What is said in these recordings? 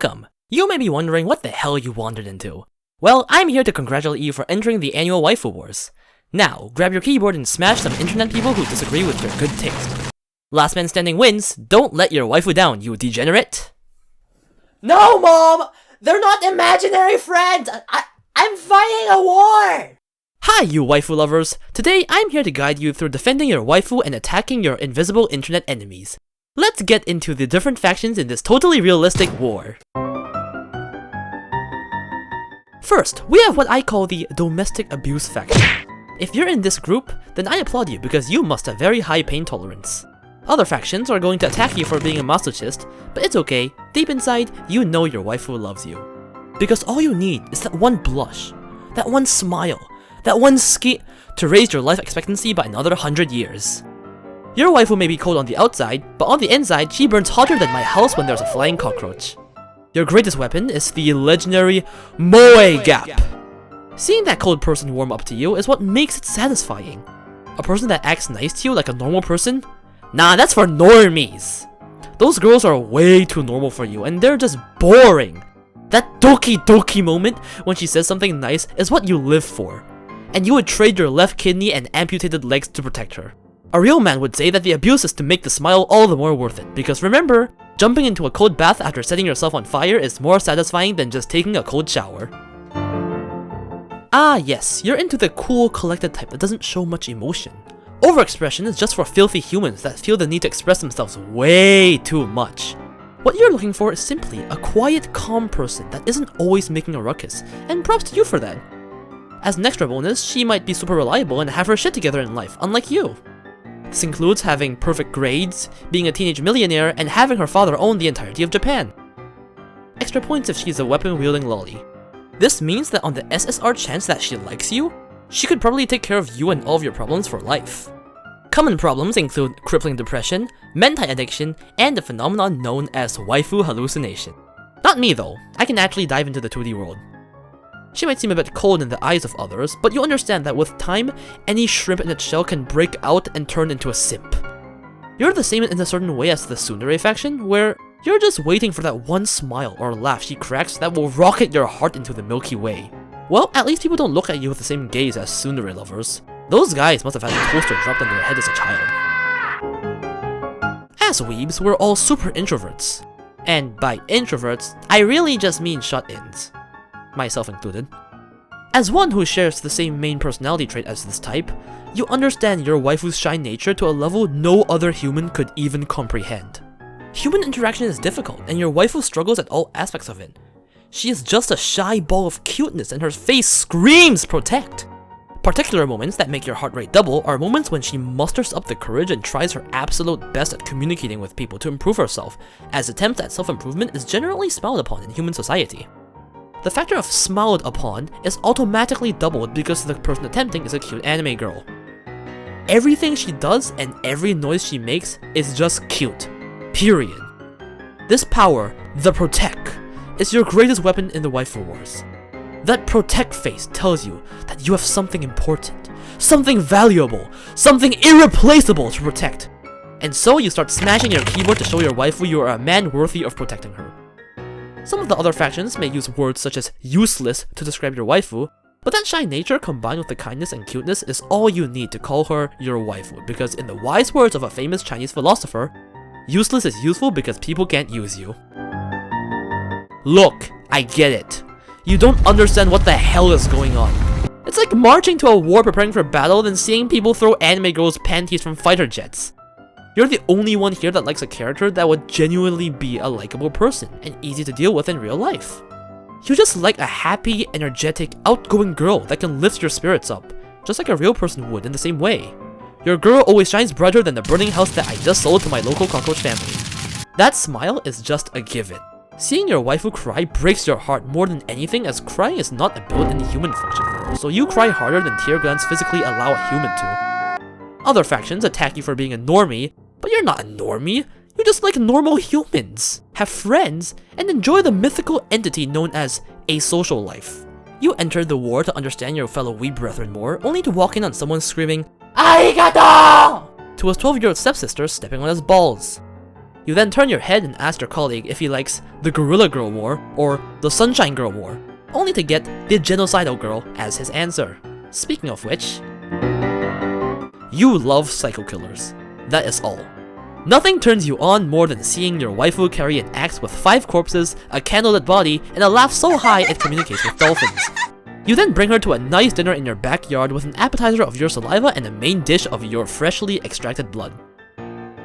Welcome! You may be wondering what the hell you wandered into. Well, I'm here to congratulate you for entering the annual Waifu Wars. Now, grab your keyboard and smash some internet people who disagree with your good taste. Last man standing wins. Don't let your waifu down, you degenerate. No, Mom! They're not imaginary friends! I'm fighting a war! Hi, you waifu lovers! Today, I'm here to guide you through defending your waifu and attacking your invisible internet enemies. Let's get into the different factions in this totally realistic war. First, we have what I call the domestic abuse faction. If you're in this group, then I applaud you because you must have very high pain tolerance. Other factions are going to attack you for being a masochist, but it's okay, deep inside, you know your waifu loves you. Because all you need is that one blush, that one smile, that one to raise your life expectancy by another 100 years. Your waifu may be cold on the outside, but on the inside, she burns hotter than my house when there's a flying cockroach. Your greatest weapon is the legendary Moe Gap. Seeing that cold person warm up to you is what makes it satisfying. A person that acts nice to you like a normal person? Nah, that's for normies. Those girls are way too normal for you, and they're just boring. That doki doki moment when she says something nice is what you live for. And you would trade your left kidney and amputated legs to protect her. A real man would say that the abuse is to make the smile all the more worth it, because remember, jumping into a cold bath after setting yourself on fire is more satisfying than just taking a cold shower. Ah yes, you're into the cool, collected type that doesn't show much emotion. Overexpression is just for filthy humans that feel the need to express themselves way too much. What you're looking for is simply a quiet, calm person that isn't always making a ruckus, and props to you for that. As an extra bonus, she might be super reliable and have her shit together in life, unlike you. This includes having perfect grades, being a teenage millionaire, and having her father own the entirety of Japan. Extra points if she's a weapon-wielding lolly. This means that on the SSR chance that she likes you, she could probably take care of you and all of your problems for life. Common problems include crippling depression, mentai addiction, and the phenomenon known as waifu hallucination. Not me though, I can actually dive into the 2D world. She might seem a bit cold in the eyes of others, but you understand that with time, any shrimp in its shell can break out and turn into a simp. You're the same in a certain way as the tsundere faction, where you're just waiting for that one smile or laugh she cracks that will rocket your heart into the Milky Way. Well, at least people don't look at you with the same gaze as tsundere lovers. Those guys must have had a toaster dropped on their head as a child. As weebs, we're all super introverts. And by introverts, I really just mean shut-ins. Myself included. As one who shares the same main personality trait as this type, you understand your waifu's shy nature to a level no other human could even comprehend. Human interaction is difficult, and your waifu struggles at all aspects of it. She is just a shy ball of cuteness and her face screams protect! Particular moments that make your heart rate double are moments when she musters up the courage and tries her absolute best at communicating with people to improve herself, as attempts at self-improvement is generally smiled upon in human society. The factor of smiled upon is automatically doubled because the person attempting is a cute anime girl. Everything she does and every noise she makes is just cute. Period. This power, the protect, is your greatest weapon in the waifu wars. That protect face tells you that you have something important, something valuable, something irreplaceable to protect. And so you start smashing your keyboard to show your waifu you are a man worthy of protecting her. Some of the other factions may use words such as useless to describe your waifu, but that shy nature combined with the kindness and cuteness is all you need to call her your waifu, because in the wise words of a famous Chinese philosopher, useless is useful because people can't use you. Look, I get it. You don't understand what the hell is going on. It's like marching to a war preparing for battle then seeing people throw anime girls' panties from fighter jets. You're the only one here that likes a character that would genuinely be a likable person and easy to deal with in real life. You just like a happy, energetic, outgoing girl that can lift your spirits up, just like a real person would in the same way. Your girl always shines brighter than the burning house that I just sold to my local cockroach family. That smile is just a given. Seeing your waifu cry breaks your heart more than anything, as crying is not a built-in human function for her, so you cry harder than tear glands physically allow a human to. Other factions attack you for being a normie, but you're not a normie. You just like normal humans, have friends, and enjoy the mythical entity known as a social life. You entered the war to understand your fellow weeb brethren more, only to walk in on someone screaming, "Arigato!" to his 12-year-old stepsister stepping on his balls. You then turn your head and ask your colleague if he likes the Gorilla Girl more or the Sunshine Girl more, only to get the Genocidal Girl as his answer. Speaking of which, you love psycho killers. That is all. Nothing turns you on more than seeing your waifu carry an axe with 5 corpses, a candlelit body, and a laugh so high it communicates with dolphins. You then bring her to a nice dinner in your backyard with an appetizer of your saliva and a main dish of your freshly extracted blood.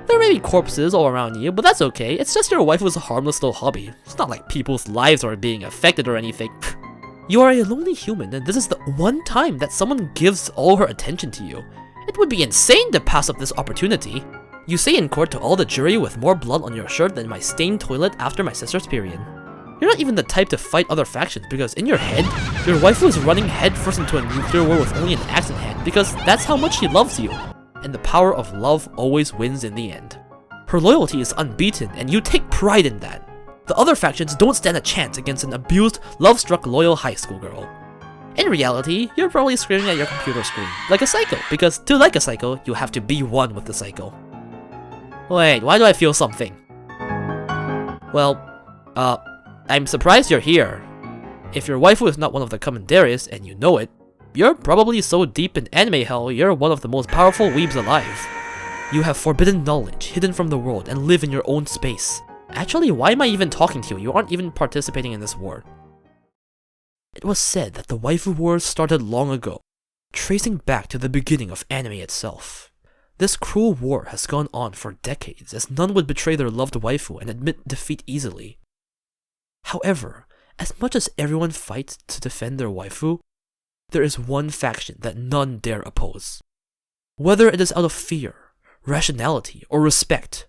There may be corpses all around you, but that's okay, it's just your waifu's harmless little hobby. It's not like people's lives are being affected or anything. You are a lonely human, and this is the one time that someone gives all her attention to you. It would be insane to pass up this opportunity. You say in court to all the jury with more blood on your shirt than my stained toilet after my sister's period. You're not even the type to fight other factions because in your head, your waifu is running headfirst into a nuclear war with only an axe in hand because that's how much she loves you. And the power of love always wins in the end. Her loyalty is unbeaten and you take pride in that. The other factions don't stand a chance against an abused, love-struck loyal high school girl. In reality, you're probably screaming at your computer screen, like a psycho, because to like a psycho, you have to be one with the psycho. Wait, why do I feel something? Well, I'm surprised you're here. If your waifu is not one of the commanderies, and you know it, you're probably so deep in anime hell, you're one of the most powerful weebs alive. You have forbidden knowledge, hidden from the world, and live in your own space. Actually, why am I even talking to you? You aren't even participating in this war. It was said that the waifu wars started long ago, tracing back to the beginning of anime itself. This cruel war has gone on for decades, as none would betray their loved waifu and admit defeat easily. However, as much as everyone fights to defend their waifu, there is one faction that none dare oppose. Whether it is out of fear, rationality, or respect,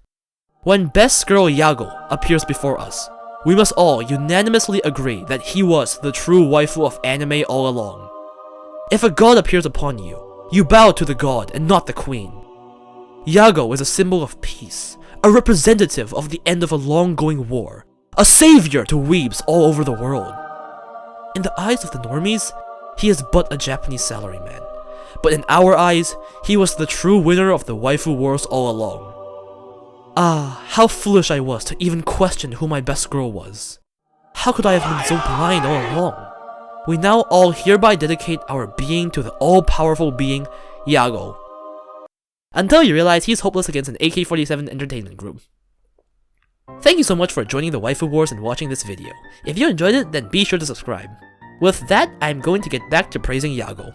when Best Girl Yago appears before us, we must all unanimously agree that he was the true waifu of anime all along. If a god appears upon you, you bow to the god and not the queen. Yago is a symbol of peace, a representative of the end of a long-going war, a savior to weebs all over the world. In the eyes of the normies, he is but a Japanese salaryman, but in our eyes, he was the true winner of the waifu wars all along. Ah, how foolish I was to even question who my best girl was. How could I have been so blind all along? We now all hereby dedicate our being to the all-powerful being, Yago. Until you realize he's hopeless against an AK-47 entertainment group. Thank you so much for joining the Waifu Wars and watching this video. If you enjoyed it, then be sure to subscribe. With that, I'm going to get back to praising Yago.